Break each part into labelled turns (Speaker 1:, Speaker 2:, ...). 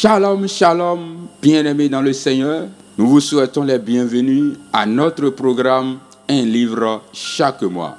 Speaker 1: Shalom, shalom, bien-aimés dans le Seigneur. Nous vous souhaitons les bienvenus à notre programme Un livre chaque mois.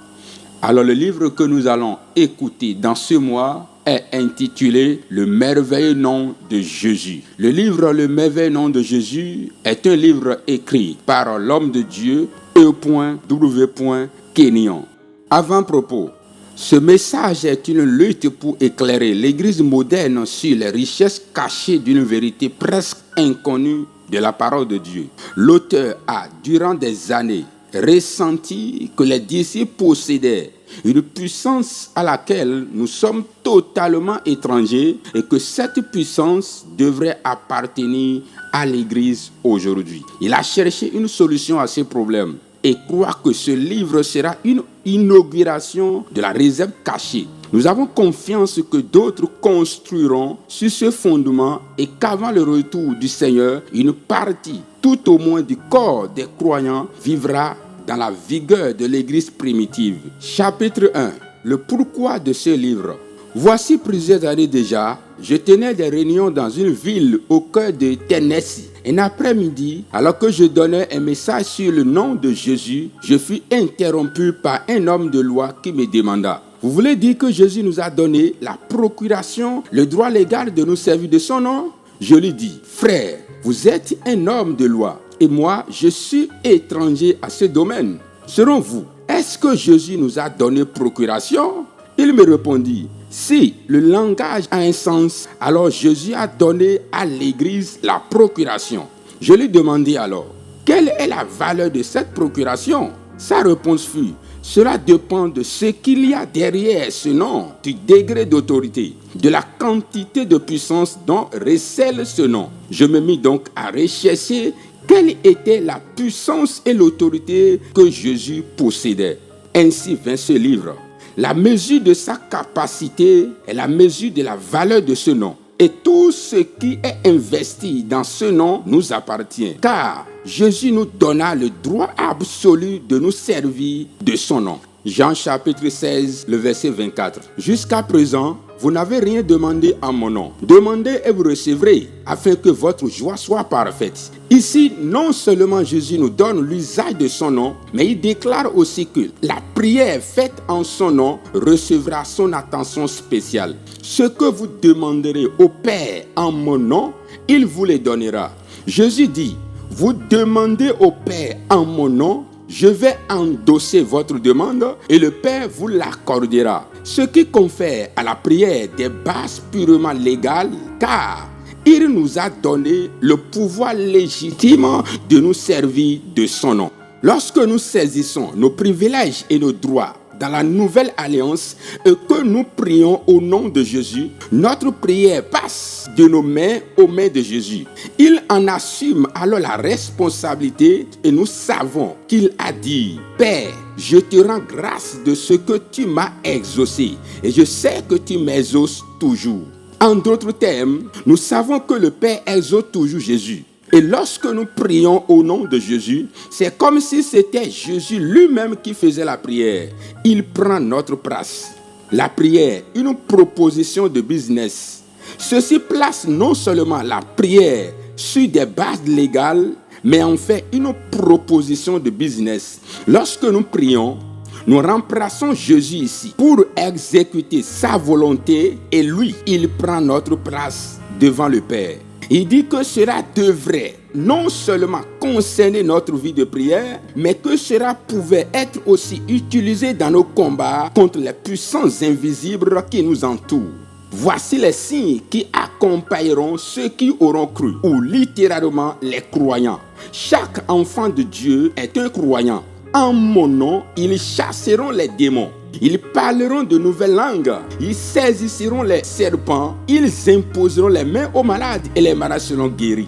Speaker 1: Alors le livre que nous allons écouter dans ce mois est intitulé Le merveilleux nom de Jésus. Le livre Le merveilleux nom de Jésus est un livre écrit par l'homme de Dieu E.W. Kenyon. Avant-propos. Ce message est une lutte pour éclairer l'Église moderne sur les richesses cachées d'une vérité presque inconnue de la parole de Dieu. L'auteur a, durant des années, ressenti que les disciples possédaient une puissance à laquelle nous sommes totalement étrangers et que cette puissance devrait appartenir à l'Église aujourd'hui. Il a cherché une solution à ces problèmes et croit que ce livre sera une inauguration de la réserve cachée. Nous avons confiance que d'autres construiront sur ce fondement et qu'avant le retour du Seigneur, une partie, tout au moins du corps des croyants, vivra dans la vigueur de l'Église primitive. Chapitre 1. Le pourquoi de ce livre. Voici plusieurs années déjà, je tenais des réunions dans une ville au cœur de Tennessee. Un après-midi, alors que je donnais un message sur le nom de Jésus, je fus interrompu par un homme de loi qui me demanda: vous voulez dire que Jésus nous a donné la procuration, le droit légal de nous servir de son nom? Je lui dis: frère, vous êtes un homme de loi et moi, je suis étranger à ce domaine. Selon vous, est-ce que Jésus nous a donné procuration? Il me répondit: si le langage a un sens, alors Jésus a donné à l'Église la procuration. Je lui demandai alors: quelle est la valeur de cette procuration? Sa réponse fut: cela dépend de ce qu'il y a derrière ce nom, du degré d'autorité, de la quantité de puissance dont recèle ce nom. Je me mis donc à rechercher quelle était la puissance et l'autorité que Jésus possédait. Ainsi vint ce livre. La mesure de sa capacité est la mesure de la valeur de ce nom. Et tout ce qui est investi dans ce nom nous appartient. Car Jésus nous donna le droit absolu de nous servir de son nom. Jean chapitre 16, le verset 24. Jusqu'à présent, vous n'avez rien demandé en mon nom. Demandez et vous recevrez, afin que votre joie soit parfaite. Ici, non seulement Jésus nous donne l'usage de son nom, mais il déclare aussi que la prière faite en son nom recevra son attention spéciale. Ce que vous demanderez au Père en mon nom, il vous le donnera. Jésus dit: vous demandez au Père en mon nom, je vais endosser votre demande et le Père vous l'accordera. Ce qui confère à la prière des bases purement légales, car il nous a donné le pouvoir légitime de nous servir de son nom. Lorsque nous saisissons nos privilèges et nos droits dans la nouvelle alliance et que nous prions au nom de Jésus, notre prière passe de nos mains aux mains de Jésus. Il en assume alors la responsabilité et nous savons qu'il a dit: Père, je te rends grâce de ce que tu m'as exaucé et je sais que tu m'exauces toujours. En d'autres termes, nous savons que le Père exauce toujours Jésus. Et lorsque nous prions au nom de Jésus, c'est comme si c'était Jésus lui-même qui faisait la prière. Il prend notre place. La prière, une proposition de business. Ceci place non seulement la prière sur des bases légales, mais en fait une proposition de business. Lorsque nous prions, nous remplaçons Jésus ici pour exécuter sa volonté et lui, il prend notre place devant le Père. Il dit que cela devrait non seulement concerner notre vie de prière, mais que cela pouvait être aussi utilisé dans nos combats contre les puissances invisibles qui nous entourent. Voici les signes qui accompagneront ceux qui auront cru, ou littéralement les croyants. Chaque enfant de Dieu est un croyant. En mon nom, ils chasseront les démons. Ils parleront de nouvelles langues. Ils saisiront les serpents. Ils imposeront les mains aux malades et les malades seront guéris.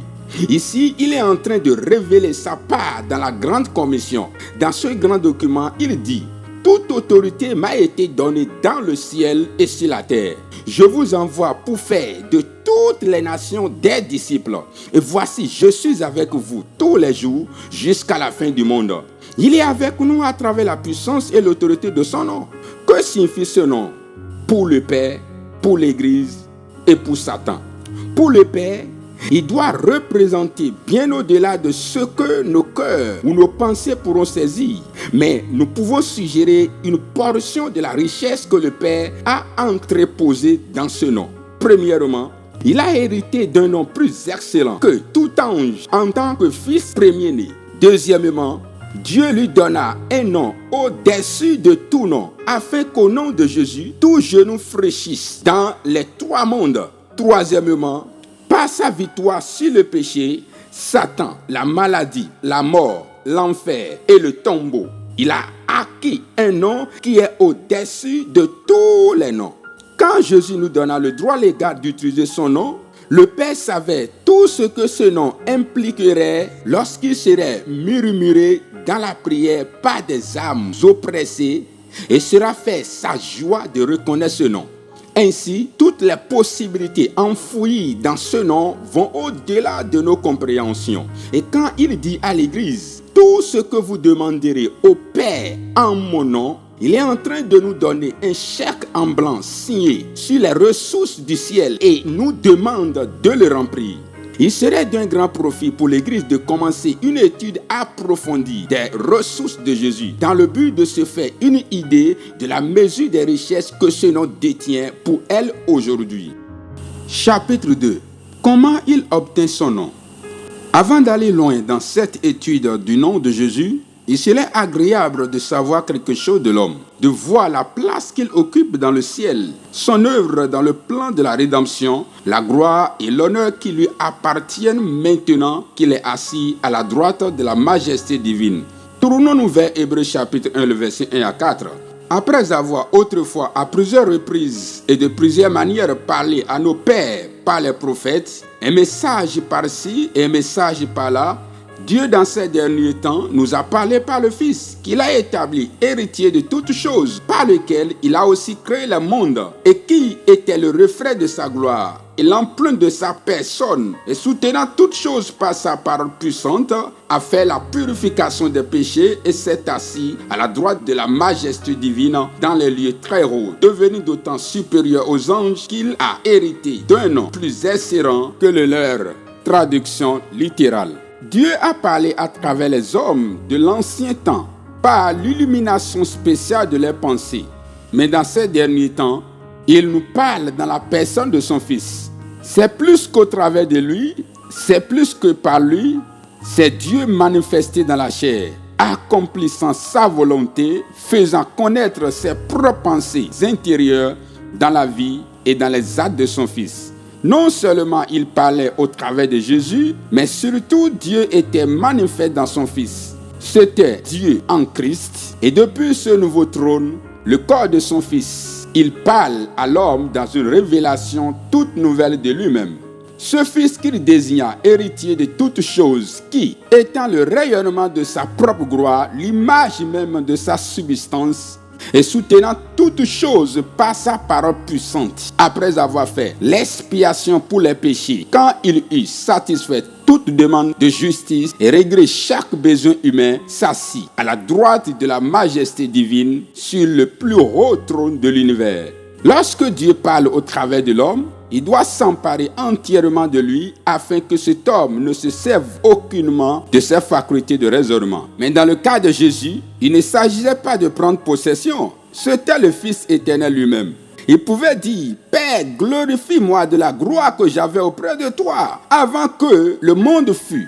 Speaker 1: Ici, il est en train de révéler sa part dans la grande commission. Dans ce grand document, il dit: toute autorité m'a été donnée dans le ciel et sur la terre. Je vous envoie pour faire de toutes les nations des disciples. Et voici, je suis avec vous tous les jours jusqu'à la fin du monde. Il est avec nous à travers la puissance et l'autorité de son nom. Que signifie ce nom? Pour le Père, pour l'Église et pour Satan. Pour le Père, Il doit représenter bien au-delà de ce que nos cœurs ou nos pensées pourront saisir. Mais nous pouvons suggérer une portion de la richesse que le Père a entreposée dans ce nom. Premièrement, il a hérité d'un nom plus excellent que tout ange en tant que fils premier-né. Deuxièmement, Dieu lui donna un nom au-dessus de tout nom, afin qu'au nom de Jésus, tout genou fléchisse dans les trois mondes. Troisièmement, par sa victoire sur le péché, Satan, la maladie, la mort, l'enfer et le tombeau, il a acquis un nom qui est au-dessus de tous les noms. Quand Jésus nous donna le droit légal d'utiliser son nom, le Père savait tout ce que ce nom impliquerait lorsqu'il serait murmuré dans la prière par des âmes oppressées, et sera fait sa joie de reconnaître ce nom. Ainsi, toutes les possibilités enfouies dans ce nom vont au-delà de nos compréhensions. Et quand il dit à l'Église, tout ce que vous demanderez au Père en mon nom, il est en train de nous donner un chèque en blanc signé sur les ressources du ciel et nous demande de le remplir. Il serait d'un grand profit pour l'Église de commencer une étude approfondie des ressources de Jésus dans le but de se faire une idée de la mesure des richesses que ce nom détient pour elle aujourd'hui. Chapitre 2. Comment il obtint son nom? Avant d'aller loin dans cette étude du nom de Jésus, il serait agréable de savoir quelque chose de l'homme, de voir la place qu'il occupe dans le ciel, son œuvre dans le plan de la rédemption, la gloire et l'honneur qui lui appartiennent maintenant qu'il est assis à la droite de la majesté divine. Tournons-nous vers Hébreux chapitre 1, le verset 1 à 4. Après avoir autrefois à plusieurs reprises et de plusieurs manières parlé à nos pères par les prophètes, un message par-ci et un message par-là, Dieu, dans ces derniers temps, nous a parlé par le Fils, qu'il a établi héritier de toutes choses, par lequel il a aussi créé le monde, et qui était le reflet de sa gloire, et l'empreinte de sa personne, et soutenant toutes choses par sa parole puissante, a fait la purification des péchés, et s'est assis à la droite de la majesté divine dans les lieux très hauts, devenu d'autant supérieur aux anges qu'il a hérité d'un nom plus excellent que le leur. Traduction littérale. Dieu a parlé à travers les hommes de l'ancien temps par l'illumination spéciale de leurs pensées. Mais dans ces derniers temps, il nous parle dans la personne de son Fils. C'est plus qu'au travers de lui, c'est plus que par lui, c'est Dieu manifesté dans la chair, accomplissant sa volonté, faisant connaître ses propres pensées intérieures dans la vie et dans les actes de son Fils. Non seulement il parlait au travers de Jésus, mais surtout Dieu était manifeste dans son Fils. C'était Dieu en Christ, et depuis ce nouveau trône, le corps de son Fils, il parle à l'homme dans une révélation toute nouvelle de lui-même. Ce Fils qu'il désigna héritier de toutes choses, qui, étant le rayonnement de sa propre gloire, l'image même de sa subsistance, et soutenant toutes choses par sa parole puissante, après avoir fait l'expiation pour les péchés, quand il eut satisfait toute demande de justice et réglé chaque besoin humain, s'assit à la droite de la majesté divine sur le plus haut trône de l'univers. Lorsque Dieu parle au travers de l'homme, il doit s'emparer entièrement de lui afin que cet homme ne se serve aucunement de ses facultés de raisonnement. Mais dans le cas de Jésus, il ne s'agissait pas de prendre possession. C'était le Fils éternel lui-même. Il pouvait dire, « Père, glorifie-moi de la gloire que j'avais auprès de toi avant que le monde fût. »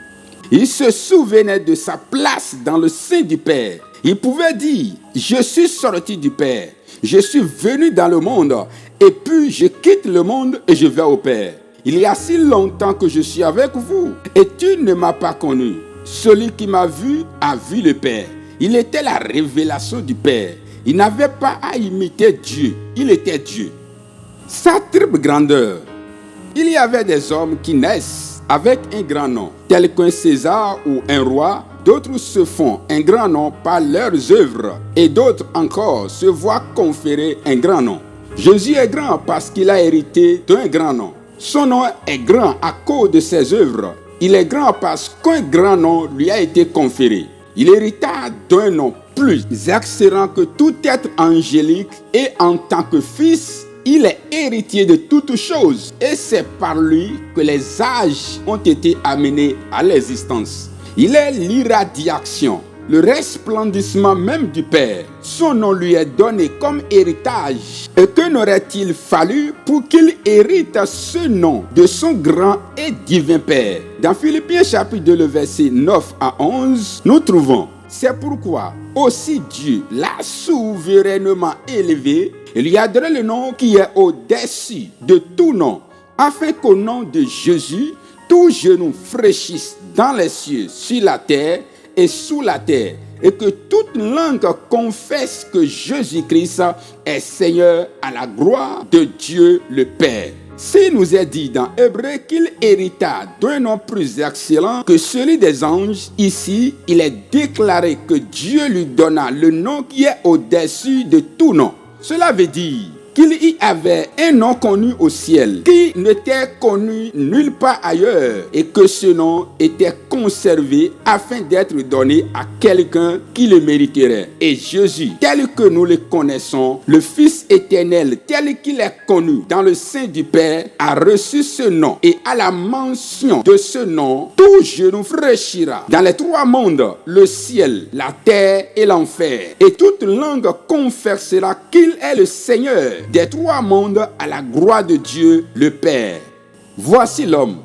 Speaker 1: Il se souvenait de sa place dans le sein du Père. Il pouvait dire, « Je suis sorti du Père. Je suis venu dans le monde, et puis je quitte le monde et je vais au Père. Il y a si longtemps que je suis avec vous, et tu ne m'as pas connu. Celui qui m'a vu a vu le Père. » Il était la révélation du Père. Il n'avait pas à imiter Dieu, il était Dieu. Sa triple grandeur. Il y avait des hommes qui naissent avec un grand nom, tels qu'un César ou un roi. D'autres se font un grand nom par leurs œuvres et d'autres encore se voient conférer un grand nom. Jésus est grand parce qu'il a hérité d'un grand nom. Son nom est grand à cause de ses œuvres. Il est grand parce qu'un grand nom lui a été conféré. Il hérita d'un nom plus excellent que tout être angélique et en tant que fils, il est héritier de toutes choses et c'est par lui que les âges ont été amenés à l'existence. Il est l'irradiation, le resplendissement même du Père. Son nom lui est donné comme héritage. Et que n'aurait-il fallu pour qu'il hérite ce nom de son grand et divin Père? Dans Philippiens chapitre 2, le verset 9 à 11, nous trouvons: c'est pourquoi aussi Dieu l'a souverainement élevé et lui a donné le nom qui est au-dessus de tout nom, afin qu'au nom de Jésus, tout genou fléchisse dans les cieux, sur la terre et sous la terre, et que toute langue confesse que Jésus-Christ est Seigneur, à la gloire de Dieu le Père. S'il nous est dit dans Hébreux qu'il hérita d'un nom plus excellent que celui des anges, ici, il est déclaré que Dieu lui donna le nom qui est au-dessus de tout nom. Cela veut dire qu'il y avait un nom connu au ciel qui n'était connu nulle part ailleurs et que ce nom était conservé afin d'être donné à quelqu'un qui le mériterait. Et Jésus, tel que nous le connaissons, le Fils éternel, tel qu'il est connu dans le sein du Père, a reçu ce nom. Et à la mention de ce nom, tout genou fléchira dans les trois mondes, le ciel, la terre et l'enfer. Et toute langue confessera qu'il est le Seigneur des trois mondes, à la gloire de Dieu le Père. Voici l'homme.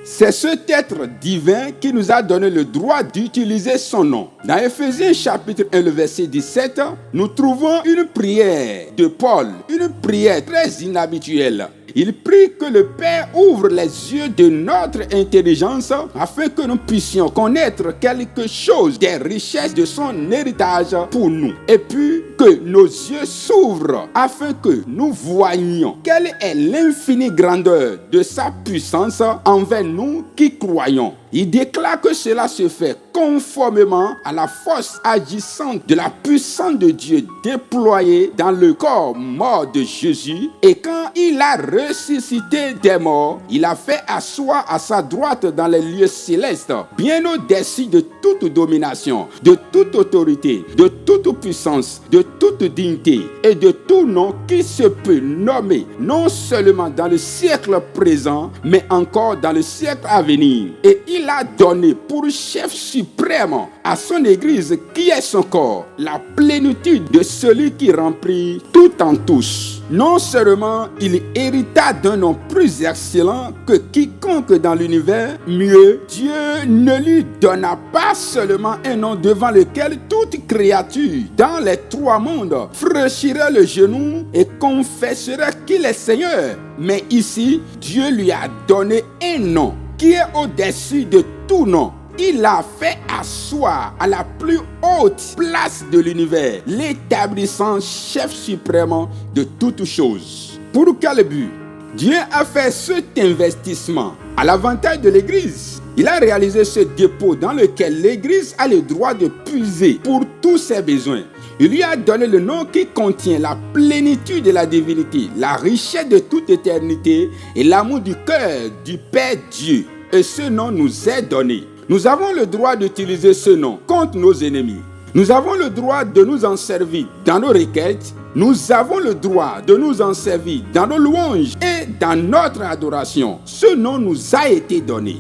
Speaker 1: C'est cet être divin qui nous a donné le droit d'utiliser son nom. Dans Éphésiens chapitre 1, le verset 17, nous trouvons une prière de Paul, une prière très inhabituelle. Il prie que le Père ouvre les yeux de notre intelligence afin que nous puissions connaître quelque chose des richesses de son héritage pour nous. Et puis que nos yeux s'ouvrent afin que nous voyions quelle est l'infinie grandeur de sa puissance envers nous qui croyons. Il déclare que cela se fait conformément à la force agissante de la puissance de Dieu déployée dans le corps mort de Jésus. Et quand il a ressuscité des morts, il a fait asseoir à sa droite dans les lieux célestes, bien au-dessus de toute domination, de toute autorité, de toute puissance, de toute dignité et de tout nom qui se peut nommer, non seulement dans le siècle présent, mais encore dans le siècle à venir. Et il a donné pour chef suprême à son Église qui est son corps, la plénitude de celui qui remplit tout en tous. Non seulement il hérita d'un nom plus excellent que quiconque dans l'univers, mieux, Dieu ne lui donna pas seulement un nom devant lequel toute créature dans les trois mondes fléchirait le genou et confesserait qu'il est Seigneur. Mais ici, Dieu lui a donné un nom qui est au-dessus de tout nom. Il l'a fait asseoir à la plus haute place de l'univers, l'établissant chef suprême de toutes choses. Pour quel but? Dieu a fait cet investissement à l'avantage de l'Église. Il a réalisé ce dépôt dans lequel l'Église a le droit de puiser pour tous ses besoins. Il lui a donné le nom qui contient la plénitude de la divinité, la richesse de toute éternité et l'amour du cœur du Père Dieu. Et ce nom nous est donné. Nous avons le droit d'utiliser ce nom contre nos ennemis. Nous avons le droit de nous en servir dans nos requêtes. Nous avons le droit de nous en servir dans nos louanges et dans notre adoration. Ce nom nous a été donné.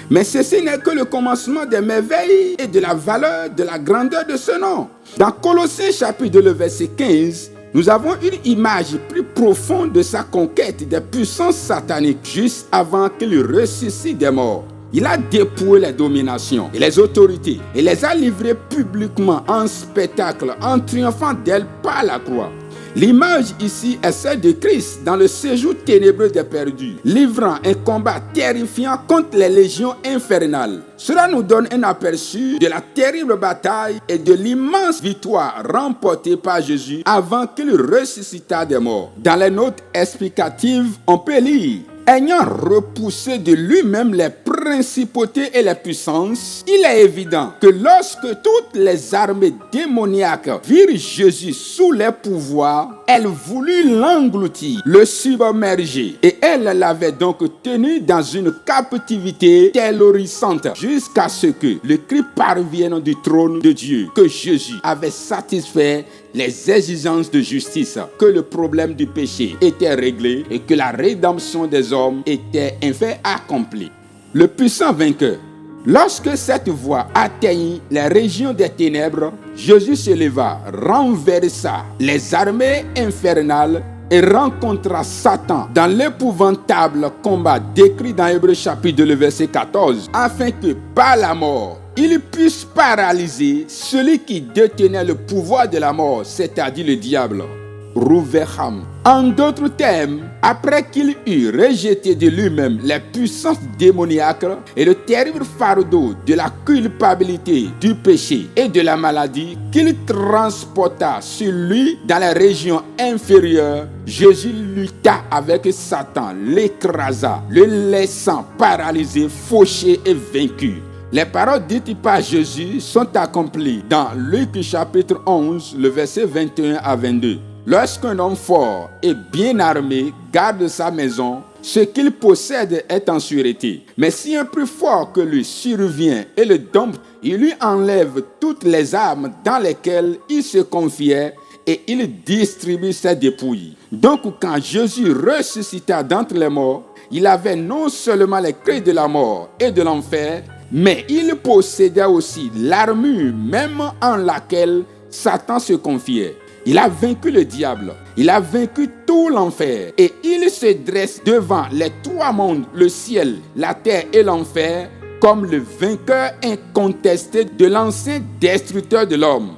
Speaker 1: Mais ceci n'est que le commencement des merveilles et de la valeur, de la grandeur de ce nom. Dans Colossiens chapitre 2, le verset 15, nous avons une image plus profonde de sa conquête des puissances sataniques juste avant qu'il ressuscite des morts. Il a dépouillé les dominations et les autorités et les a livrées publiquement en spectacle en triomphant d'elles par la croix. L'image ici est celle de Christ dans le séjour ténébreux des perdus, livrant un combat terrifiant contre les légions infernales. Cela nous donne un aperçu de la terrible bataille et de l'immense victoire remportée par Jésus avant qu'il ressuscitât des morts. Dans les notes explicatives, on peut lire: Ayant repoussé de lui-même les principautés et les puissances, il est évident que lorsque toutes les armées démoniaques virent Jésus sous les pouvoirs, elles voulurent l'engloutir, le submerger, et elles l'avaient donc tenu dans une captivité terrorisante jusqu'à ce que le cri parvienne du trône de Dieu, que Jésus avait satisfait les exigences de justice, que le problème du péché était réglé et que la rédemption des hommes était enfin accomplie. Le puissant vainqueur. Lorsque cette voix atteignit les régions des ténèbres, Jésus se leva, renversa les armées infernales et rencontra Satan dans l'épouvantable combat décrit dans Hébreux chapitre 2, le verset 14, afin que par la mort, il puisse paralyser celui qui détenait le pouvoir de la mort, c'est-à-dire le diable. Rouverham. En d'autres termes, après qu'il eut rejeté de lui-même les puissances démoniaques et le terrible fardeau de la culpabilité, du péché et de la maladie qu'il transporta sur lui dans les régions inférieures, Jésus lutta avec Satan, l'écrasa, le laissant paralysé, fauché et vaincu. Les paroles dites par Jésus sont accomplies dans Luc chapitre 11, le verset 21 à 22. Lorsqu'un homme fort et bien armé garde sa maison, ce qu'il possède est en sûreté. Mais si un plus fort que lui survient et le dompte, il lui enlève toutes les armes dans lesquelles il se confiait et il distribue ses dépouilles. Donc quand Jésus ressuscita d'entre les morts, il avait non seulement les clés de la mort et de l'enfer, mais il possédait aussi l'armure même en laquelle Satan se confiait. Il a vaincu le diable, il a vaincu tout l'enfer et il se dresse devant les trois mondes, le ciel, la terre et l'enfer, comme le vainqueur incontesté de l'ancien destructeur de l'homme.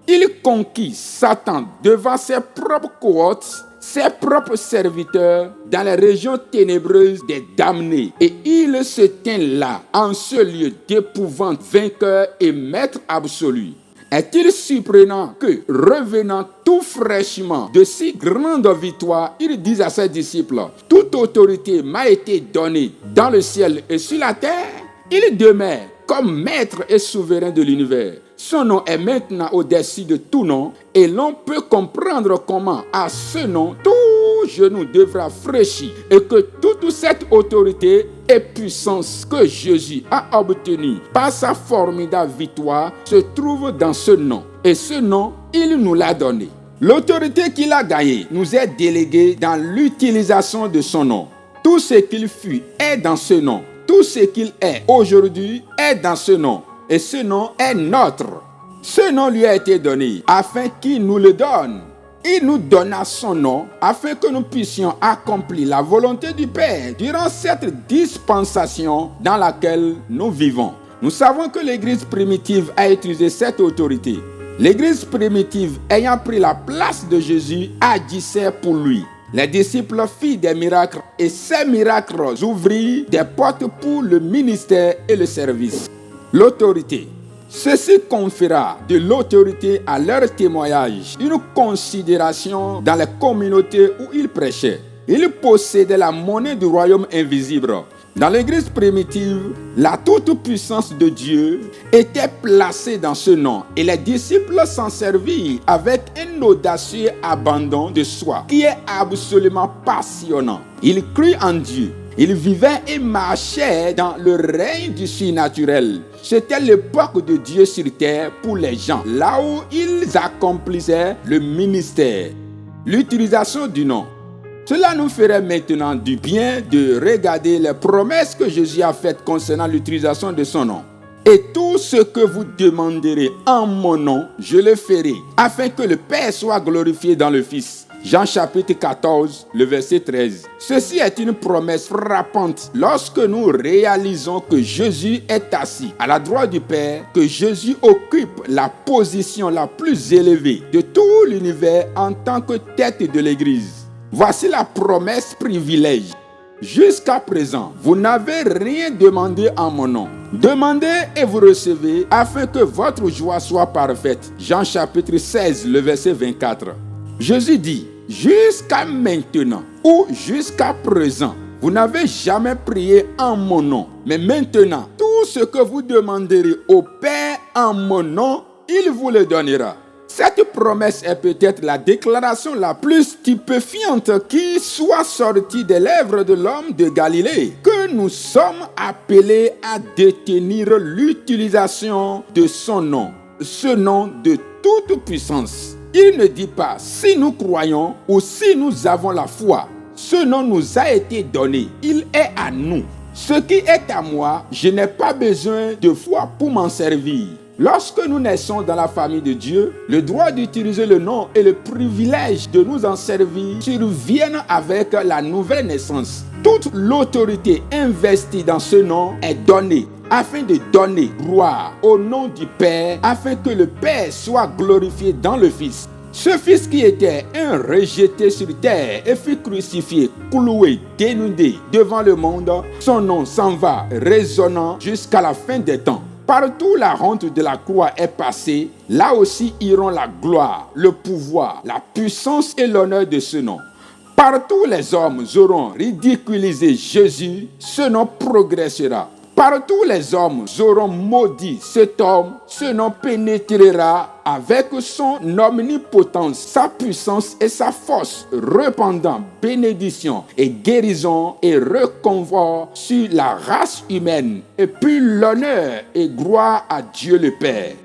Speaker 1: Il conquit Satan devant ses propres cohortes, ses propres serviteurs dans les régions ténébreuses des damnés. Et il se tient là, en ce lieu d'épouvante, vainqueur et maître absolu. Est-il surprenant que, revenant tout fraîchement de si grandes victoires, il dise à ses disciples, « Toute autorité m'a été donnée dans le ciel et sur la terre ?» Il demeure comme maître et souverain de l'univers. Son nom est maintenant au-dessus de tout nom et l'on peut comprendre comment à ce nom tout genou devra fléchir et que toute cette autorité et puissance que Jésus a obtenue par sa formidable victoire se trouve dans ce nom. Et ce nom, il nous l'a donné. L'autorité qu'il a gagnée nous est déléguée dans l'utilisation de son nom. Tout ce qu'il fut est dans ce nom. Tout ce qu'il est aujourd'hui est dans ce nom. Et ce nom est notre. Ce nom lui a été donné afin qu'il nous le donne. Il nous donna son nom afin que nous puissions accomplir la volonté du Père durant cette dispensation dans laquelle nous vivons. Nous savons que l'Église primitive a utilisé cette autorité. L'Église primitive ayant pris la place de Jésus agissait pour lui. Les disciples firent des miracles et ces miracles ouvrirent des portes pour le ministère et le service. L'autorité. Ceci conféra de l'autorité à leur témoignage, une considération dans les communautés où ils prêchaient. Ils possédaient la monnaie du royaume invisible. Dans l'Église primitive, la toute-puissance de Dieu était placée dans ce nom et les disciples s'en servirent avec un audacieux abandon de soi qui est absolument passionnant. Ils crurent en Dieu. Ils vivaient et marchaient dans le règne du surnaturel. C'était l'époque de Dieu sur terre pour les gens, là où ils accomplissaient le ministère. L'utilisation du nom. Cela nous ferait maintenant du bien de regarder les promesses que Jésus a faites concernant l'utilisation de son nom. Et tout ce que vous demanderez en mon nom, je le ferai, afin que le Père soit glorifié dans le Fils. Jean chapitre 14, le verset 13. Ceci est une promesse frappante lorsque nous réalisons que Jésus est assis à la droite du Père, que Jésus occupe la position la plus élevée de tout l'univers en tant que tête de l'Église. Voici la promesse privilège. Jusqu'à présent, vous n'avez rien demandé en mon nom. Demandez et vous recevez afin que votre joie soit parfaite. Jean chapitre 16, le verset 24. Jésus dit, jusqu'à maintenant ou jusqu'à présent, vous n'avez jamais prié en mon nom. Mais maintenant, tout ce que vous demanderez au Père en mon nom, il vous le donnera. Cette promesse est peut-être la déclaration la plus stupéfiante qui soit sortie des lèvres de l'homme de Galilée, que nous sommes appelés à détenir l'utilisation de son nom, ce nom de toute puissance. Il ne dit pas si nous croyons ou si nous avons la foi. Ce nom nous a été donné, il est à nous. Ce qui est à moi, je n'ai pas besoin de foi pour m'en servir. Lorsque nous naissons dans la famille de Dieu, le droit d'utiliser le nom et le privilège de nous en servir surviennent avec la nouvelle naissance. Toute l'autorité investie dans ce nom est donnée afin de donner gloire au nom du Père, afin que le Père soit glorifié dans le Fils. Ce Fils qui était un rejeté sur terre et fut crucifié, cloué, dénudé devant le monde, son nom s'en va résonnant jusqu'à la fin des temps. Partout la honte de la croix est passée, là aussi iront la gloire, le pouvoir, la puissance et l'honneur de ce nom. Partout les hommes auront ridiculisé Jésus, ce nom progressera. Partout les hommes auront maudit cet homme, ce nom pénétrera avec son omnipotence, sa puissance et sa force, répandant bénédiction et guérison et reconfort sur la race humaine, et puis l'honneur et gloire à Dieu le Père.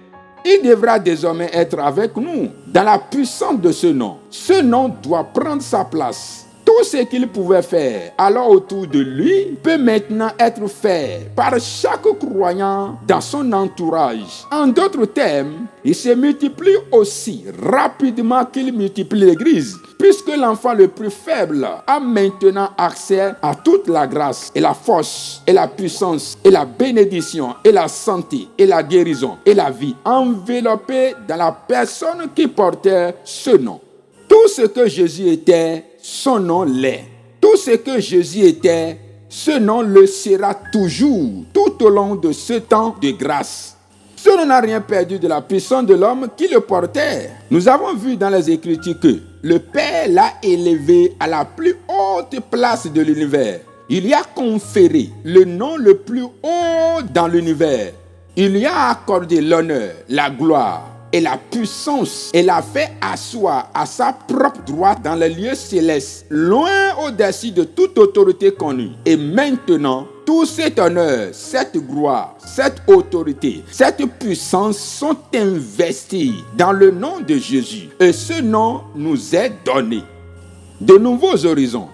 Speaker 1: Il devra désormais être avec nous dans la puissance de ce nom. Ce nom doit prendre sa place. Tout ce qu'il pouvait faire alors autour de lui peut maintenant être fait par chaque croyant dans son entourage. En d'autres termes, il se multiplie aussi rapidement qu'il multiplie l'Église, puisque l'enfant le plus faible a maintenant accès à toute la grâce et la force et la puissance et la bénédiction et la santé et la guérison et la vie enveloppées dans la personne qui portait ce nom. Tout ce que Jésus était, son nom l'est. Tout ce que Jésus était, ce nom le sera toujours, tout au long de ce temps de grâce. Ce nom n'a rien perdu de la puissance de l'homme qui le portait. Nous avons vu dans les Écritures que le Père l'a élevé à la plus haute place de l'univers. Il lui a conféré le nom le plus haut dans l'univers. Il lui a accordé l'honneur, la gloire et la puissance, et l'a fait asseoir à sa propre droite dans les lieux célestes, loin au-dessus de toute autorité connue. Et maintenant, tout cet honneur, cette gloire, cette autorité, cette puissance sont investis dans le nom de Jésus. Et ce nom nous est donné. De nouveaux horizons.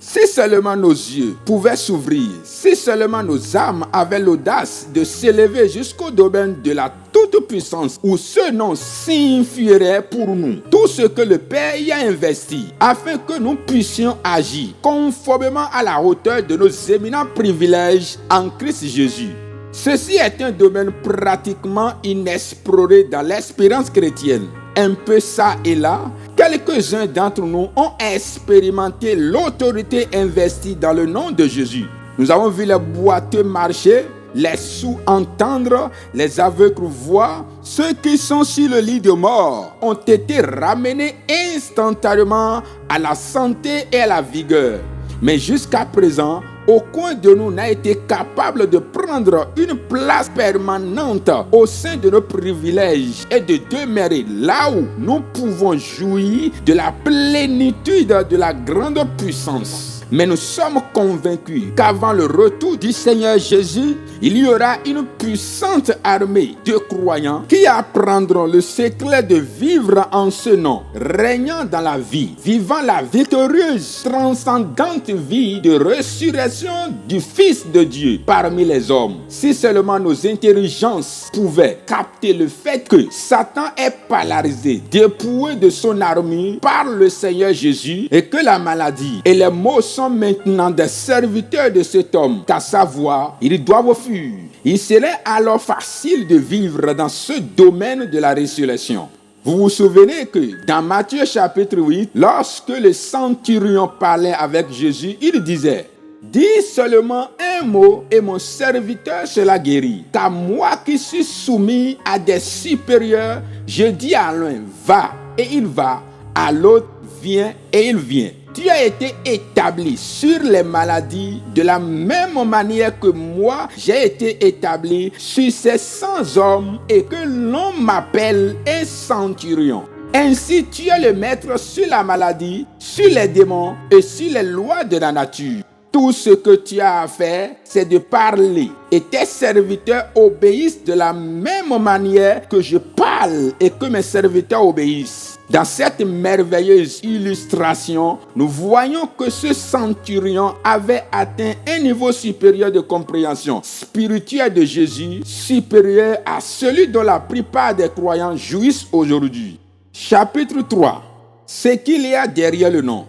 Speaker 1: Si seulement nos yeux pouvaient s'ouvrir, si seulement nos âmes avaient l'audace de s'élever jusqu'au domaine de la toute-puissance, où ce nom signifierait pour nous tout ce que le Père y a investi, afin que nous puissions agir conformément à la hauteur de nos éminents privilèges en Christ Jésus. Ceci est un domaine pratiquement inexploré dans l'espérance chrétienne. Un peu ça et là, quelques-uns d'entre nous ont expérimenté l'autorité investie dans le nom de Jésus. Nous avons vu les boiteux marcher, les sourds entendre, les aveugles voir. Ceux qui sont sur le lit de mort ont été ramenés instantanément à la santé et à la vigueur. Mais jusqu'à présent, aucun de nous n'a été capable de prendre une place permanente au sein de nos privilèges et de demeurer là où nous pouvons jouir de la plénitude de la grande puissance. Mais nous sommes convaincus qu'avant le retour du Seigneur Jésus, il y aura une puissante armée de croyants qui apprendront le secret de vivre en ce nom, régnant dans la vie, vivant la victorieuse, transcendante vie de résurrection du Fils de Dieu parmi les hommes. Si seulement nos intelligences pouvaient capter le fait que Satan est polarisé, dépouillé de son armure par le Seigneur Jésus, et que la maladie et les maux sont maintenant des serviteurs de cet homme, qu'à savoir, ils doivent fuir. Il serait alors facile de vivre dans ce domaine de la résurrection. Vous vous souvenez que dans Matthieu chapitre 8, lorsque le centurion parlait avec Jésus, il disait: dis seulement un mot et mon serviteur sera guéri. Car moi qui suis soumis à des supérieurs, je dis à l'un va et il va, à l'autre viens et il vient. Tu as été établi sur les maladies de la même manière que moi, j'ai été établi sur ces 100 hommes et que l'on m'appelle un centurion. Ainsi, tu es le maître sur la maladie, sur les démons et sur les lois de la nature. Tout ce que tu as à faire, c'est de parler. Et tes serviteurs obéissent de la même manière que je parle et que mes serviteurs obéissent. Dans cette merveilleuse illustration, nous voyons que ce centurion avait atteint un niveau supérieur de compréhension spirituelle de Jésus, supérieur à celui dont la plupart des croyants jouissent aujourd'hui. Chapitre 3. Ce qu'il y a derrière le nom.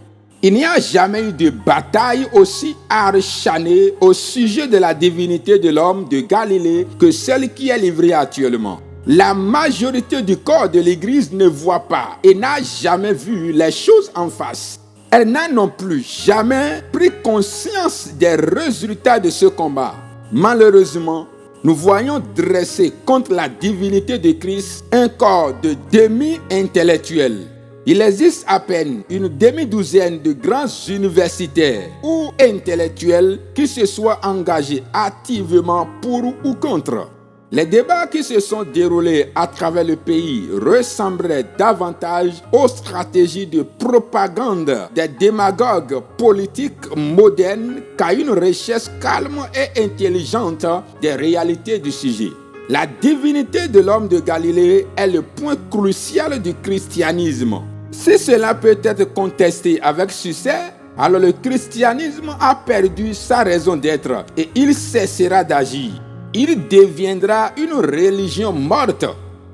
Speaker 1: Il n'y a jamais eu de bataille aussi acharnée au sujet de la divinité de l'homme de Galilée que celle qui est livrée actuellement. La majorité du corps de l'Église ne voit pas et n'a jamais vu les choses en face. Elle n'a non plus jamais pris conscience des résultats de ce combat. Malheureusement, nous voyons dresser contre la divinité de Christ un corps de demi-intellectuels. Il existe à peine une demi-douzaine de grands universitaires ou intellectuels qui se soient engagés activement pour ou contre. Les débats qui se sont déroulés à travers le pays ressembleraient davantage aux stratégies de propagande des démagogues politiques modernes qu'à une recherche calme et intelligente des réalités du sujet. La divinité de l'homme de Galilée est le point crucial du christianisme. Si cela peut être contesté avec succès, alors le christianisme a perdu sa raison d'être et il cessera d'agir. Il deviendra une religion morte.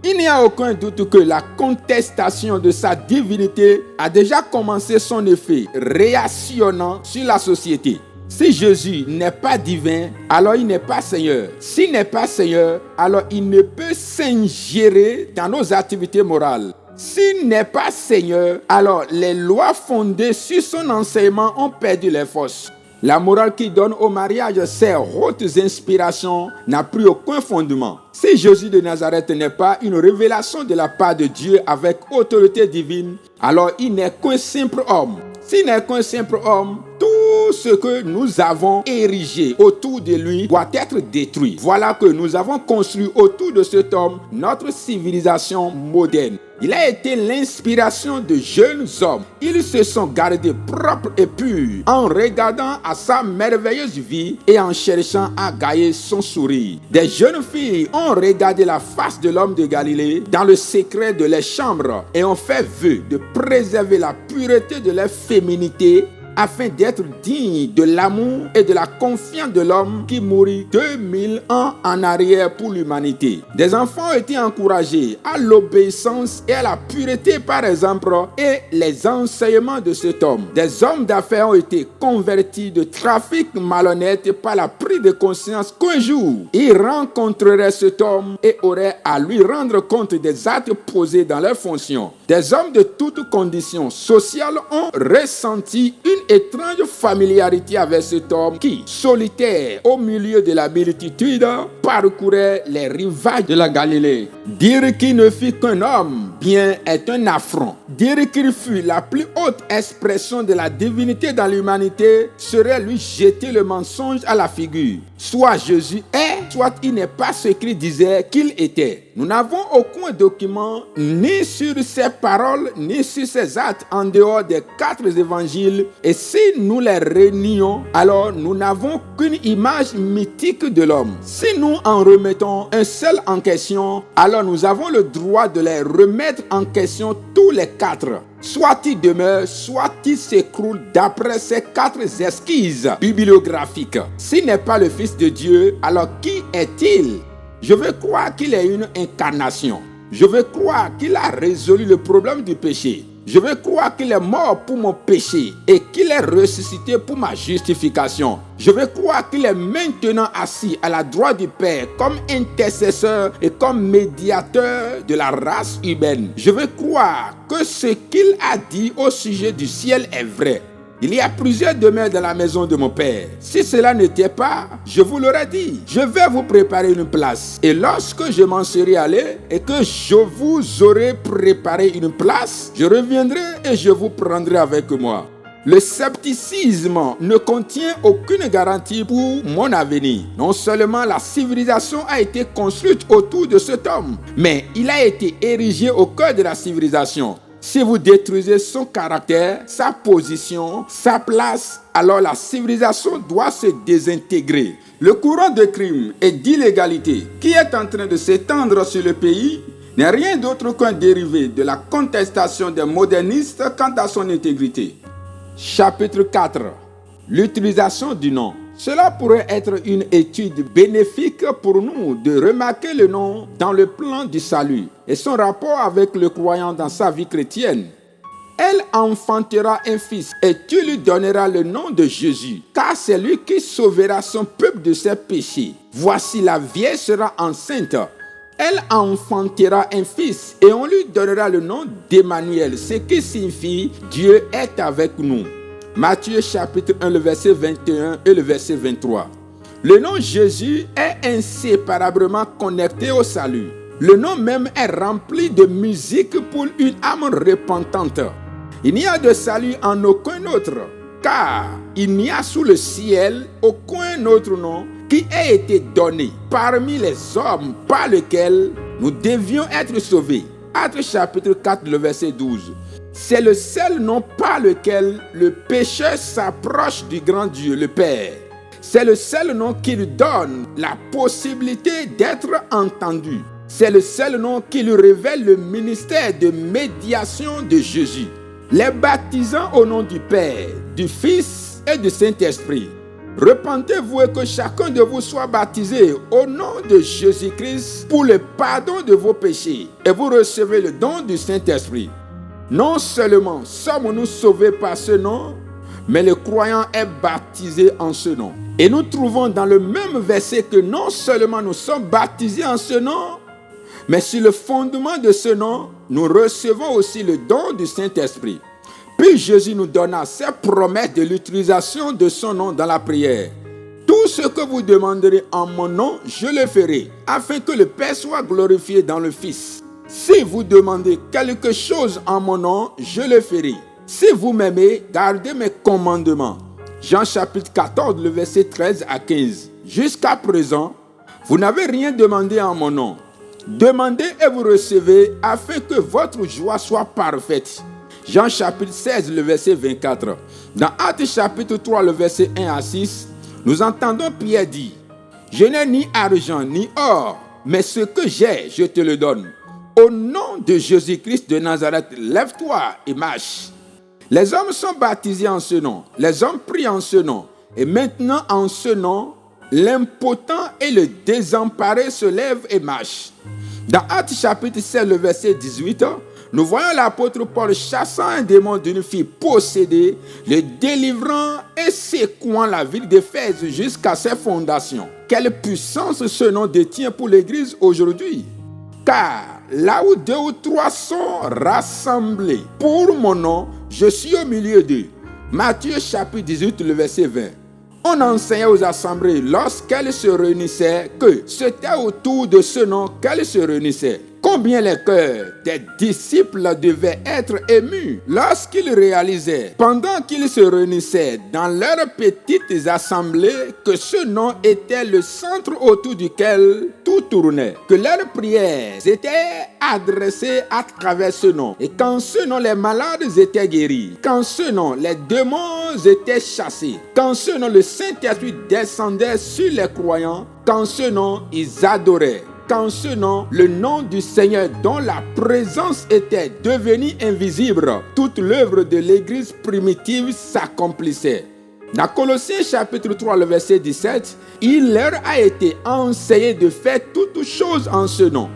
Speaker 1: Il n'y a aucun doute que la contestation de sa divinité a déjà commencé son effet réactionnant sur la société. Si Jésus n'est pas divin, alors il n'est pas Seigneur. S'il n'est pas Seigneur, alors il ne peut s'ingérer dans nos activités morales. S'il n'est pas Seigneur, alors les lois fondées sur son enseignement ont perdu les forces. La morale qui donne au mariage ses hautes inspirations n'a plus aucun fondement. Si Jésus de Nazareth n'est pas une révélation de la part de Dieu avec autorité divine, alors il n'est qu'un simple homme. S'il n'est qu'un simple homme, tout ce que nous avons érigé autour de lui doit être détruit. Voilà que nous avons construit autour de cet homme notre civilisation moderne. Il a été l'inspiration de jeunes hommes. Ils se sont gardés propres et purs en regardant à sa merveilleuse vie et en cherchant à gagner son sourire. Des jeunes filles ont regardé la face de l'homme de Galilée dans le secret de leurs chambres et ont fait vœu de préserver la pureté de leur féminité afin d'être digne de l'amour et de la confiance de l'homme qui mourut 2000 ans en arrière pour l'humanité. Des enfants ont été encouragés à l'obéissance et à la pureté par exemple et les enseignements de cet homme. Des hommes d'affaires ont été convertis de trafic malhonnête par la prise de conscience qu'un jour, ils rencontreraient cet homme et auraient à lui rendre compte des actes posés dans leurs fonctions. Des hommes de toutes conditions sociales ont ressenti une étrange familiarité avec cet homme qui, solitaire au milieu de la multitude, parcourait les rivages de la Galilée. Dire qu'il ne fut qu'un homme, bien, est un affront. Dire qu'il fut la plus haute expression de la divinité dans l'humanité serait lui jeter le mensonge à la figure. Soit Jésus est, soit il n'est pas ce qu'il disait qu'il était. Nous n'avons aucun document ni sur ses paroles ni sur ses actes en dehors des 4 évangiles et si nous les réunions, alors nous n'avons qu'une image mythique de l'homme. Si nous en remettons un seul en question, alors nous avons le droit de les remettre en question tous les 4. Soit il demeure, soit il s'écroule d'après ces 4 esquisses bibliographiques. S'il n'est pas le Fils de Dieu, alors qui est-il? Je veux croire qu'il est une incarnation. Je veux croire qu'il a résolu le problème du péché. Je veux croire qu'il est mort pour mon péché et qu'il est ressuscité pour ma justification. Je veux croire qu'il est maintenant assis à la droite du Père comme intercesseur et comme médiateur de la race humaine. Je veux croire que ce qu'il a dit au sujet du ciel est vrai. Il y a plusieurs demeures dans la maison de mon Père. Si cela n'était pas, je vous l'aurais dit. Je vais vous préparer une place. Et lorsque je m'en serai allé et que je vous aurai préparé une place, je reviendrai et je vous prendrai avec moi. Le scepticisme ne contient aucune garantie pour mon avenir. Non seulement la civilisation a été construite autour de cet homme, mais il a été érigé au cœur de la civilisation. Si vous détruisez son caractère, sa position, sa place, alors la civilisation doit se désintégrer. Le courant de crime et d'illégalité qui est en train de s'étendre sur le pays n'est rien d'autre qu'un dérivé de la contestation des modernistes quant à son intégrité. Chapitre 4. L'utilisation du nom. Cela pourrait être une étude bénéfique pour nous de remarquer le nom dans le plan du salut et son rapport avec le croyant dans sa vie chrétienne. Elle enfantera un fils et tu lui donneras le nom de Jésus, car c'est lui qui sauvera son peuple de ses péchés. Voici la vierge sera enceinte. Elle enfantera un fils et on lui donnera le nom d'Emmanuel, ce qui signifie Dieu est avec nous. Matthieu chapitre 1, le verset 21 et le verset 23. Le nom Jésus est inséparablement connecté au salut. Le nom même est rempli de musique pour une âme repentante. Il n'y a de salut en aucun autre, car il n'y a sous le ciel aucun autre nom qui ait été donné parmi les hommes par lequel nous devions être sauvés. Actes chapitre 4, le verset 12. C'est le seul nom par lequel le pécheur s'approche du grand Dieu, le Père. C'est le seul nom qui lui donne la possibilité d'être entendu. C'est le seul nom qui lui révèle le ministère de médiation de Jésus. Les baptisants au nom du Père, du Fils et du Saint-Esprit. Repentez-vous et que chacun de vous soit baptisé au nom de Jésus-Christ pour le pardon de vos péchés et vous recevez le don du Saint-Esprit. Non seulement sommes-nous sauvés par ce nom, mais le croyant est baptisé en ce nom. Et nous trouvons dans le même verset que non seulement nous sommes baptisés en ce nom, mais sur le fondement de ce nom, nous recevons aussi le don du Saint-Esprit. Puis Jésus nous donna ses promesses de l'utilisation de son nom dans la prière. Tout ce que vous demanderez en mon nom, je le ferai, afin que le Père soit glorifié dans le Fils. Si vous demandez quelque chose en mon nom, je le ferai. Si vous m'aimez, gardez mes commandements. Jean chapitre 14, le verset 13 à 15. Jusqu'à présent, vous n'avez rien demandé en mon nom. Demandez et vous recevez, afin que votre joie soit parfaite. Jean chapitre 16, le verset 24. Dans Actes chapitre 3, le verset 1 à 6, nous entendons Pierre dire, « Je n'ai ni argent ni or, mais ce que j'ai, je te le donne. Au nom de Jésus-Christ de Nazareth, lève-toi et marche. » Les hommes sont baptisés en ce nom. Les hommes prient en ce nom. Et maintenant, en ce nom, l'impotent et le désemparé se lèvent et marchent. Dans Actes chapitre 7, le verset 18, nous voyons l'apôtre Paul chassant un démon d'une fille possédée, le délivrant et secouant la ville d'Éphèse jusqu'à ses fondations. Quelle puissance ce nom détient pour l'Église aujourd'hui! Car là où 2 ou 3 sont rassemblés pour mon nom, je suis au milieu d'eux. Matthieu chapitre 18, le verset 20. On enseignait aux assemblées lorsqu'elles se réunissaient que c'était autour de ce nom qu'elles se réunissaient. Combien les cœurs des disciples devaient être émus lorsqu'ils réalisaient, pendant qu'ils se réunissaient dans leurs petites assemblées, que ce nom était le centre autour duquel tout tournait, que leurs prières étaient adressées à travers ce nom, et qu'en ce nom les malades étaient guéris, qu'en ce nom les démons étaient chassés, qu'en ce nom le Saint-Esprit descendait sur les croyants, qu'en ce nom ils adoraient. Qu'en ce nom, le nom du Seigneur dont la présence était devenue invisible, toute l'œuvre de l'Église primitive s'accomplissait. Dans Colossiens chapitre 3, le verset 17, il leur a été enseigné de faire toutes choses en ce nom.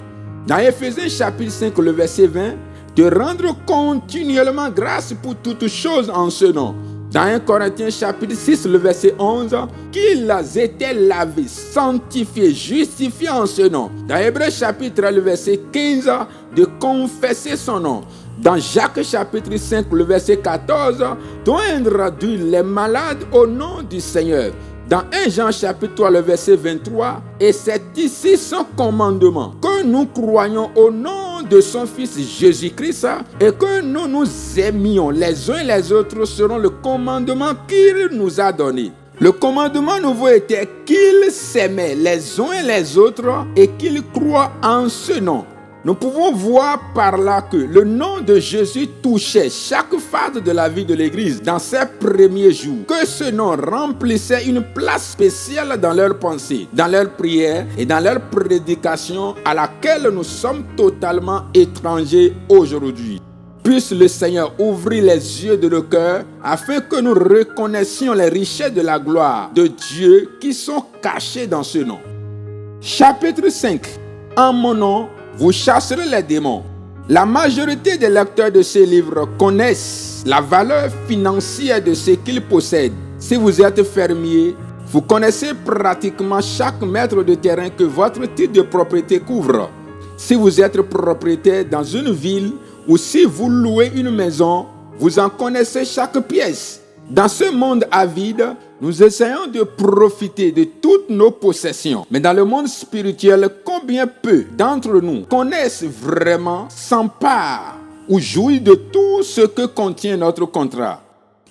Speaker 1: Dans Éphésiens chapitre 5, le verset 20, de rendre continuellement grâce pour toutes choses en ce nom. Dans 1 Corinthiens chapitre 6, le verset 11, qu'ils étaient lavés, sanctifiés, justifiés en ce nom. Dans Hébreux chapitre 3, le verset 15, de confesser son nom. Dans Jacques chapitre 5, le verset 14, d'oindre les malades au nom du Seigneur. Dans 1 Jean chapitre 3, le verset 23, et c'est ici son commandement, que nous croyons au nom de son Fils Jésus-Christ et que nous nous aimions les uns les autres selon le commandement qu'il nous a donné. Le commandement nouveau était qu'ils s'aimaient les uns les autres et qu'ils croient en ce nom. Nous pouvons voir par là que le nom de Jésus touchait chaque phase de la vie de l'Église dans ses premiers jours, que ce nom remplissait une place spéciale dans leurs pensées, dans leurs prières et dans leur prédication à laquelle nous sommes totalement étrangers aujourd'hui. Puisse le Seigneur ouvrir les yeux de nos cœurs afin que nous reconnaissions les richesses de la gloire de Dieu qui sont cachées dans ce nom. Chapitre 5. En mon nom, vous chasserez les démons. La majorité des lecteurs de ces livres connaissent la valeur financière de ce qu'ils possèdent. Si vous êtes fermier, vous connaissez pratiquement chaque mètre de terrain que votre titre de propriété couvre. Si vous êtes propriétaire dans une ville ou si vous louez une maison, vous en connaissez chaque pièce. Dans ce monde avide, nous essayons de profiter de toutes nos possessions. Mais dans le monde spirituel, combien peu d'entre nous connaissent vraiment, s'emparent ou jouissent de tout ce que contient notre contrat?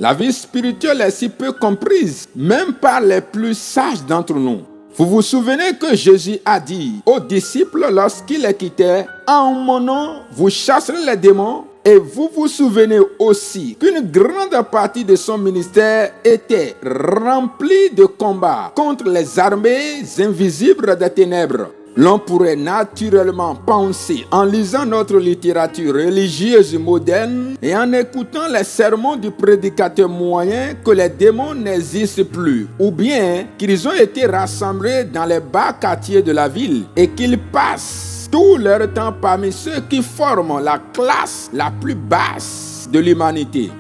Speaker 1: La vie spirituelle est si peu comprise, même par les plus sages d'entre nous. Vous vous souvenez que Jésus a dit aux disciples lorsqu'il les quittait, « En mon nom, vous chasserez les démons ». Et vous vous souvenez aussi qu'une grande partie de son ministère était remplie de combats contre les armées invisibles des ténèbres. L'on pourrait naturellement penser, en lisant notre littérature religieuse moderne et en écoutant les sermons du prédicateur moyen, que les démons n'existent plus, ou bien qu'ils ont été rassemblés dans les bas quartiers de la ville et qu'ils passent tout leur temps parmi ceux qui forment la classe la plus basse de l'humanité.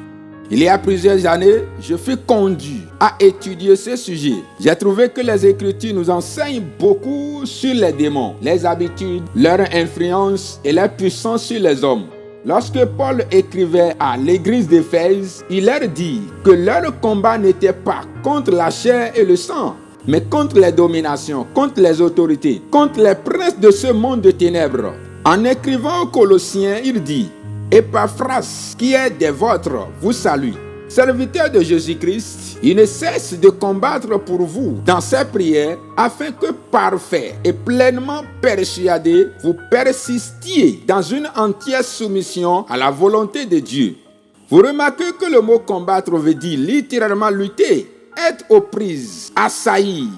Speaker 1: Il y a plusieurs années, je fus conduit à étudier ce sujet. J'ai trouvé que les Écritures nous enseignent beaucoup sur les démons, les habitudes, leur influence et leur puissance sur les hommes. Lorsque Paul écrivait à l'église d'Éphèse, il leur dit que leur combat n'était pas contre la chair et le sang, mais contre les dominations, contre les autorités, contre les princes de ce monde de ténèbres. En écrivant aux Colossiens, il dit « Épaphras, qui est des vôtres, vous salue. Serviteur de Jésus-Christ, il ne cesse de combattre pour vous dans ses prières, afin que parfait et pleinement persuadé, vous persistiez dans une entière soumission à la volonté de Dieu. » Vous remarquez que le mot combattre veut dire littéralement lutter, être aux prises, assaillir.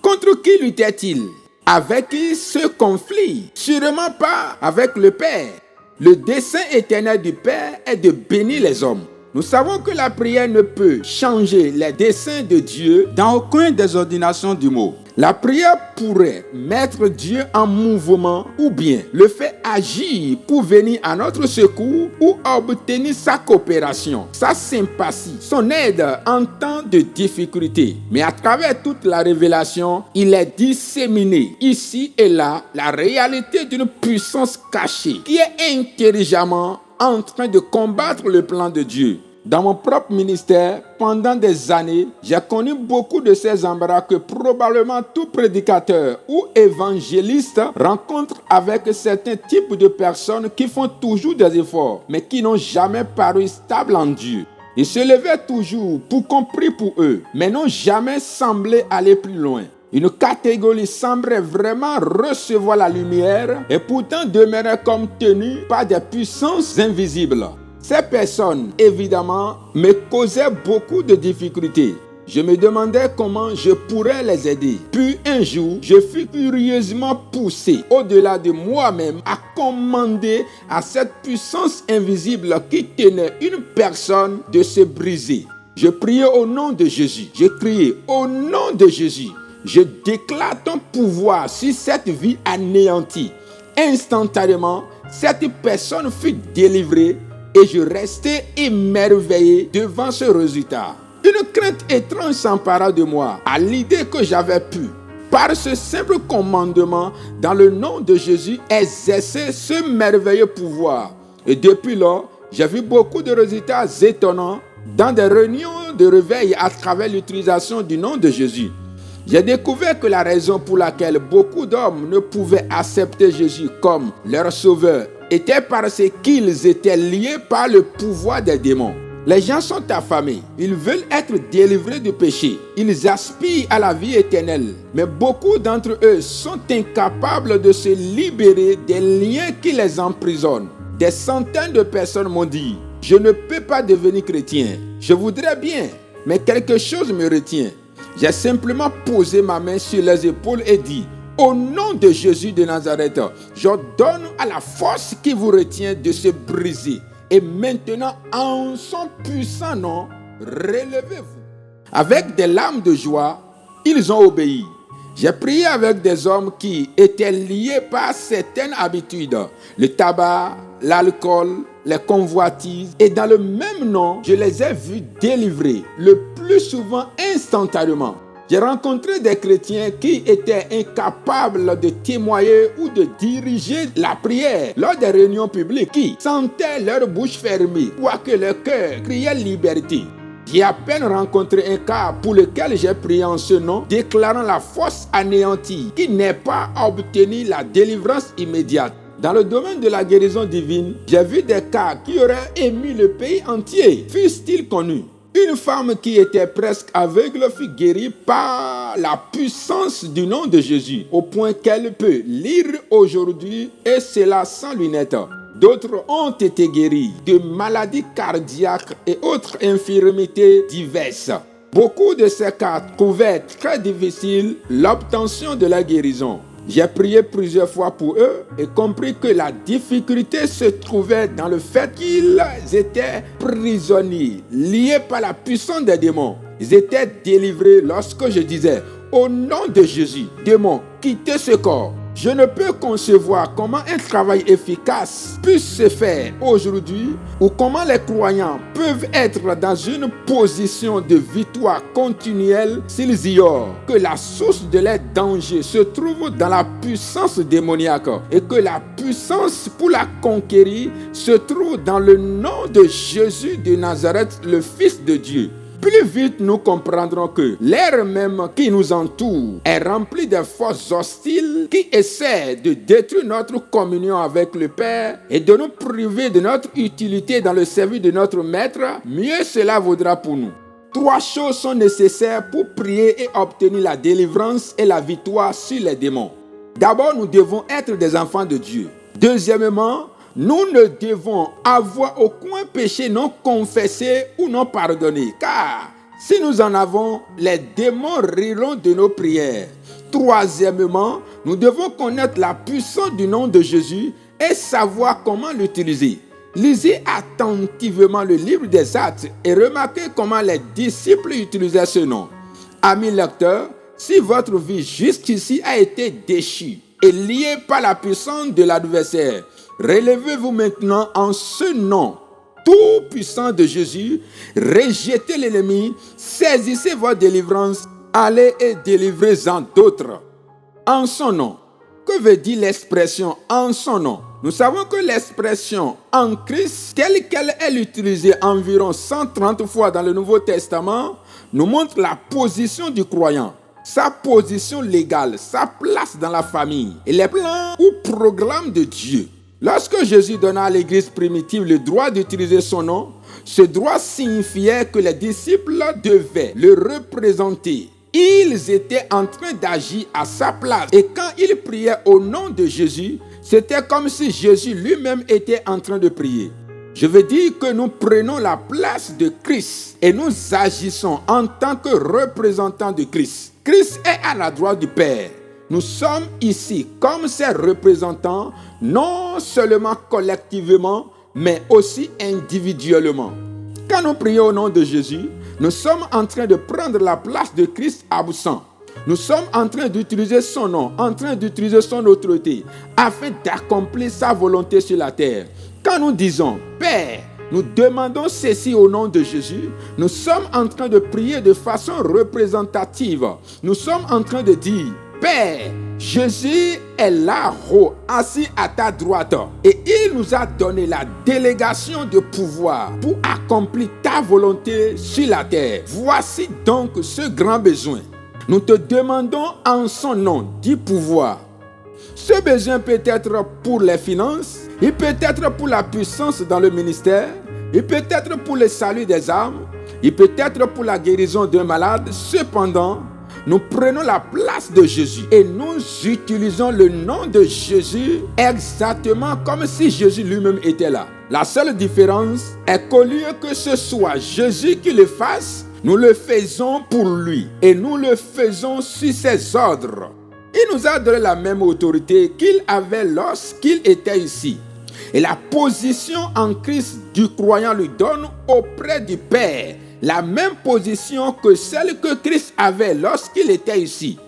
Speaker 1: Contre qui luttait-il? Avec qui ce conflit? Sûrement pas avec le Père. Le dessein éternel du Père est de bénir les hommes. Nous savons que la prière ne peut changer les desseins de Dieu dans aucune des ordinations du mot. La prière pourrait mettre Dieu en mouvement ou bien le faire agir pour venir à notre secours ou obtenir sa coopération, sa sympathie, son aide en temps de difficulté. Mais à travers toute la révélation, il est disséminé ici et là la réalité d'une puissance cachée qui est intelligemment en train de combattre le plan de Dieu. Dans mon propre ministère, pendant des années, j'ai connu beaucoup de ces embarras que probablement tout prédicateur ou évangéliste rencontre avec certains types de personnes qui font toujours des efforts, mais qui n'ont jamais paru stables en Dieu. Ils se levaient toujours pour qu'on prie pour eux, mais n'ont jamais semblé aller plus loin. Une catégorie semblait vraiment recevoir la lumière et pourtant demeurait comme tenue par des puissances invisibles. Ces personnes, évidemment, me causaient beaucoup de difficultés. Je me demandais comment je pourrais les aider. Puis un jour, je fus curieusement poussé au-delà de moi-même à commander à cette puissance invisible qui tenait une personne de se briser. Je priais au nom de Jésus. Je criais au nom de Jésus. Je déclare ton pouvoir sur cette vie anéantie. Instantanément, cette personne fut délivrée et je restais émerveillé devant ce résultat. Une crainte étrange s'empara de moi à l'idée que j'avais pu, par ce simple commandement, dans le nom de Jésus, exercer ce merveilleux pouvoir. Et depuis lors, j'ai vu beaucoup de résultats étonnants dans des réunions de réveil à travers l'utilisation du nom de Jésus. J'ai découvert que la raison pour laquelle beaucoup d'hommes ne pouvaient accepter Jésus comme leur sauveur était parce qu'ils étaient liés par le pouvoir des démons. Les gens sont affamés, ils veulent être délivrés du péché, ils aspirent à la vie éternelle. Mais beaucoup d'entre eux sont incapables de se libérer des liens qui les emprisonnent. Des centaines de personnes m'ont dit, je ne peux pas devenir chrétien. Je voudrais bien, mais quelque chose me retient. J'ai simplement posé ma main sur les épaules et dit, au nom de Jésus de Nazareth, j'ordonne à la force qui vous retient de se briser. Et maintenant, en son puissant nom, relevez-vous. Avec des larmes de joie, ils ont obéi. J'ai prié avec des hommes qui étaient liés par certaines habitudes, le tabac, l'alcool, les convoitises. Et dans le même nom, je les ai vus délivrés, le plus souvent instantanément. J'ai rencontré des chrétiens qui étaient incapables de témoigner ou de diriger la prière lors des réunions publiques, qui sentaient leur bouche fermée, quoique leur cœur criait liberté. J'ai à peine rencontré un cas pour lequel j'ai prié en ce nom, déclarant la force anéantie qui n'est pas à obtenir la délivrance immédiate. Dans le domaine de la guérison divine, j'ai vu des cas qui auraient ému le pays entier, fussent-ils connus. Une femme qui était presque aveugle fut guérie par la puissance du nom de Jésus, au point qu'elle peut lire aujourd'hui et cela sans lunettes. D'autres ont été guéris de maladies cardiaques et autres infirmités diverses. Beaucoup de ces cas trouvaient très difficile l'obtention de la guérison. J'ai prié plusieurs fois pour eux et compris que la difficulté se trouvait dans le fait qu'ils étaient prisonniers, liés par la puissance des démons. Ils étaient délivrés lorsque je disais, au nom de Jésus, démons, quittez ce corps. Je ne peux concevoir comment un travail efficace puisse se faire aujourd'hui ou comment les croyants peuvent être dans une position de victoire continuelle s'ils ignorent que la source de leurs dangers se trouve dans la puissance démoniaque et que la puissance pour la conquérir se trouve dans le nom de Jésus de Nazareth, le Fils de Dieu. Plus vite nous comprendrons que l'air même qui nous entoure est rempli de forces hostiles qui essaient de détruire notre communion avec le Père et de nous priver de notre utilité dans le service de notre Maître, mieux cela vaudra pour nous. 3 choses sont nécessaires pour prier et obtenir la délivrance et la victoire sur les démons. D'abord, nous devons être des enfants de Dieu. Deuxièmement, nous ne devons avoir aucun péché non confessé ou non pardonné, car si nous en avons, les démons riront de nos prières. Troisièmement, nous devons connaître la puissance du nom de Jésus et savoir comment l'utiliser. Lisez attentivement le livre des Actes et remarquez comment les disciples utilisaient ce nom. Amis lecteurs, si votre vie jusqu'ici a été déchue et liée par la puissance de l'adversaire, relevez-vous maintenant en ce nom tout puissant de Jésus, rejetez l'ennemi, saisissez votre délivrance, allez et délivrez-en d'autres. En son nom. Que veut dire l'expression en son nom? Nous savons que l'expression en Christ, telle qu'elle est utilisée environ 130 fois dans le Nouveau Testament, nous montre la position du croyant, sa position légale, sa place dans la famille et les plans ou programmes de Dieu. Lorsque Jésus donna à l'Église primitive le droit d'utiliser son nom, ce droit signifiait que les disciples devaient le représenter. Ils étaient en train d'agir à sa place. Et quand ils priaient au nom de Jésus, c'était comme si Jésus lui-même était en train de prier. Je veux dire que nous prenons la place de Christ et nous agissons en tant que représentants de Christ. Christ est à la droite du Père. Nous sommes ici comme ses représentants, non seulement collectivement, mais aussi individuellement. Quand nous prions au nom de Jésus, nous sommes en train de prendre la place de Christ absent. Nous sommes en train d'utiliser son nom, en train d'utiliser son autorité, afin d'accomplir sa volonté sur la terre. Quand nous disons « Père », nous demandons ceci au nom de Jésus, nous sommes en train de prier de façon représentative. Nous sommes en train de dire « Père », Jésus est là-haut, assis à ta droite, et il nous a donné la délégation de pouvoir pour accomplir ta volonté sur la terre. Voici donc ce grand besoin. Nous te demandons en son nom du pouvoir. Ce besoin peut être pour les finances, il peut être pour la puissance dans le ministère, il peut être pour le salut des âmes, il peut être pour la guérison d'un malade. Cependant, nous prenons la place de Jésus et nous utilisons le nom de Jésus exactement comme si Jésus lui-même était là. La seule différence est qu'au lieu que ce soit Jésus qui le fasse, nous le faisons pour lui et nous le faisons sur ses ordres. Il nous a donné la même autorité qu'il avait lorsqu'il était ici. Et la position en Christ du croyant lui donne auprès du Père la même position que celle que Christ avait lorsqu'il était ici.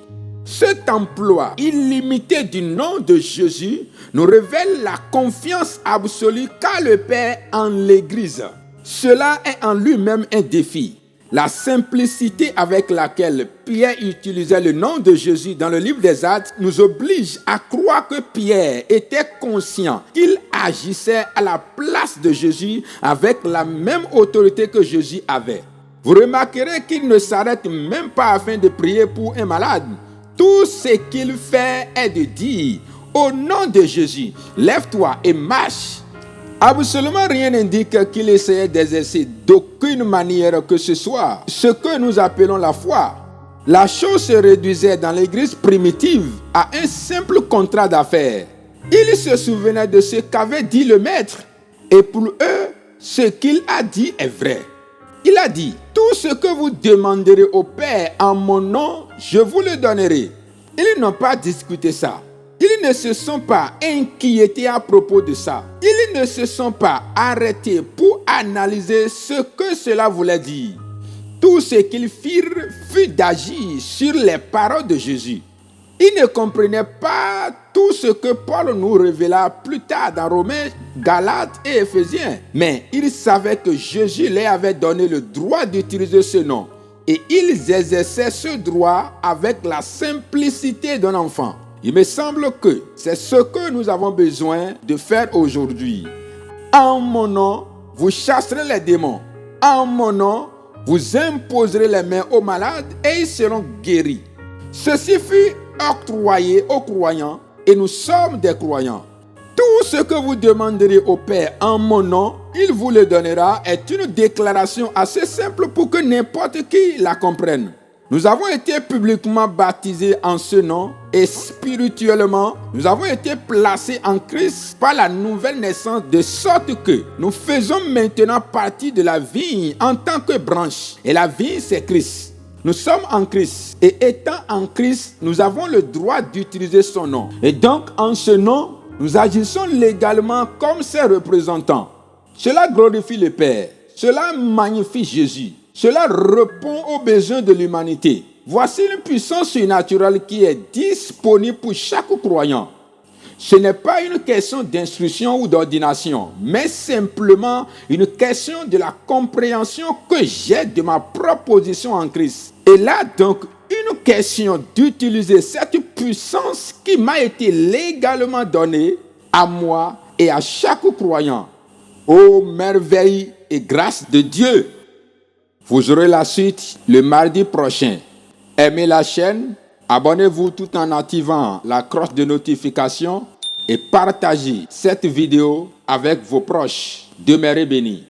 Speaker 1: Cet emploi illimité du nom de Jésus nous révèle la confiance absolue qu'a le Père en l'Église. Cela est en lui-même un défi. La simplicité avec laquelle Pierre utilisait le nom de Jésus dans le livre des Actes nous oblige à croire que Pierre était conscient qu'il agissait à la place de Jésus avec la même autorité que Jésus avait. Vous remarquerez qu'il ne s'arrête même pas afin de prier pour un malade. Tout ce qu'il fait est de dire « Au nom de Jésus, lève-toi et marche ». Absolument rien n'indique qu'il essayait d'exercer d'aucune manière que ce soit ce que nous appelons la foi. La chose se réduisait dans l'église primitive à un simple contrat d'affaires. Ils se souvenaient de ce qu'avait dit le maître et pour eux, ce qu'il a dit est vrai. Il a dit, tout ce que vous demanderez au Père en mon nom, je vous le donnerai. Ils n'ont pas discuté ça. Ils ne se sont pas inquiétés à propos de ça. Ils ne se sont pas arrêtés pour analyser ce que cela voulait dire. Tout ce qu'ils firent fut d'agir sur les paroles de Jésus. Ils ne comprenaient pas tout ce que Paul nous révéla plus tard dans Romains, Galates et Éphésiens. Mais ils savaient que Jésus leur avait donné le droit d'utiliser ce nom. Et ils exerçaient ce droit avec la simplicité d'un enfant. Il me semble que c'est ce que nous avons besoin de faire aujourd'hui. En mon nom, vous chasserez les démons. En mon nom, vous imposerez les mains aux malades et ils seront guéris. Ceci fut octroyé aux croyants et nous sommes des croyants. Tout ce que vous demanderez au Père en mon nom, il vous le donnera est une déclaration assez simple pour que n'importe qui la comprenne. Nous avons été publiquement baptisés en ce nom et spirituellement, nous avons été placés en Christ par la nouvelle naissance de sorte que nous faisons maintenant partie de la vigne en tant que branche. Et la vigne, c'est Christ. Nous sommes en Christ et étant en Christ, nous avons le droit d'utiliser son nom. Et donc, en ce nom, nous agissons légalement comme ses représentants. Cela glorifie le Père. Cela magnifie Jésus. Cela répond aux besoins de l'humanité. Voici une puissance surnaturelle qui est disponible pour chaque croyant. Ce n'est pas une question d'instruction ou d'ordination, mais simplement une question de la compréhension que j'ai de ma propre position en Christ. Et là donc, une question d'utiliser cette puissance qui m'a été légalement donnée à moi et à chaque croyant. Ô merveille et grâce de Dieu! Vous aurez la suite le mardi prochain. Aimez la chaîne, abonnez-vous tout en activant la cloche de notification et partagez cette vidéo avec vos proches. Demeurez bénis.